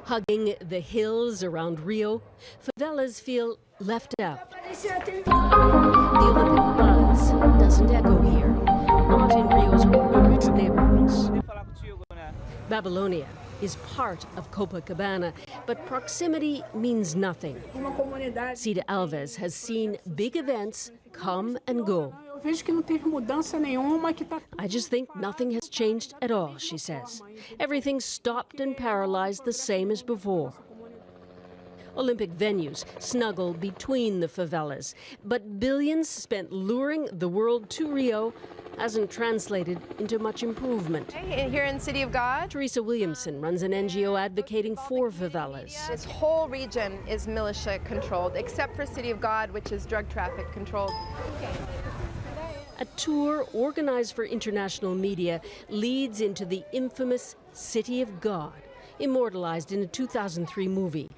Hugging the hills around Rio, favelas feel left out. The Olympic buzz doesn't echo here, not in Rio's poorest neighborhoods. Babylonia is part of Copacabana, but proximity means nothing. Cida Alves has seen big events come and go. I just think nothing has changed at all, she says. Everything's stopped and paralyzed the same as before. Olympic venues snuggle between the favelas, but billions spent luring the world to Rio hasn't translated into much improvement. Here in City of God, Teresa Williamson runs an NGO advocating for favelas. this whole region is militia controlled, except for City of God, which is drug traffic controlled. A tour organized for international media leads into the infamous City of God, immortalized in a 2003 movie.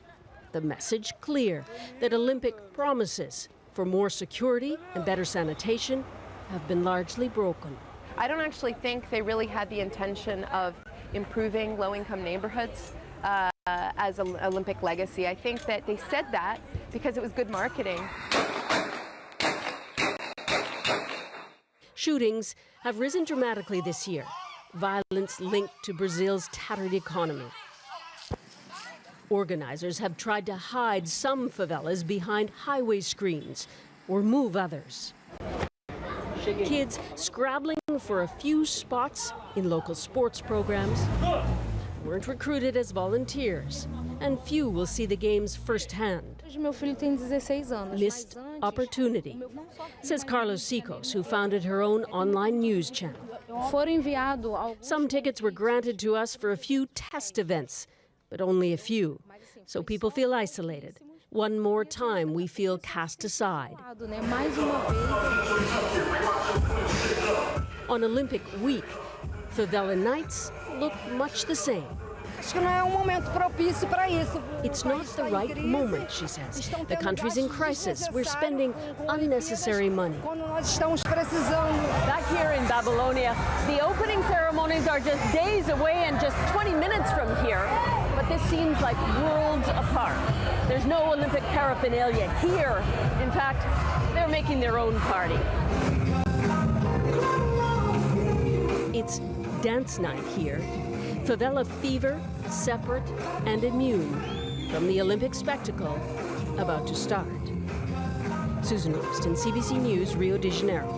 The message clear that Olympic promises for more security and better sanitation have been largely broken. I don't actually think they really had the intention of improving low-income neighborhoods as an Olympic legacy. I think that they said that because it was good marketing. Shootings have risen dramatically this year, violence linked to Brazil's tattered economy. Organizers have tried to hide some favelas behind highway screens or move others. Kids scrabbling for a few spots in local sports programs weren't recruited as volunteers, and few will see the games firsthand. Missed opportunity, says Carlos Sicos, who founded her own online news channel. Some tickets were granted to us for a few test events, but only a few, so people feel isolated. One more time, we feel cast aside. On Olympic week, favela nights look much the same. It's not the right moment, she says. The country's in crisis. We're spending unnecessary money. Back here in Babylonia, the opening ceremonies are just days away and just 20 minutes from here. But this seems like worlds apart. There's no Olympic paraphernalia here. In fact, they're making their own party. It's dance night here. Favela fever, separate and immune from the Olympic spectacle about to start. Susan Austin, CBC News, Rio de Janeiro.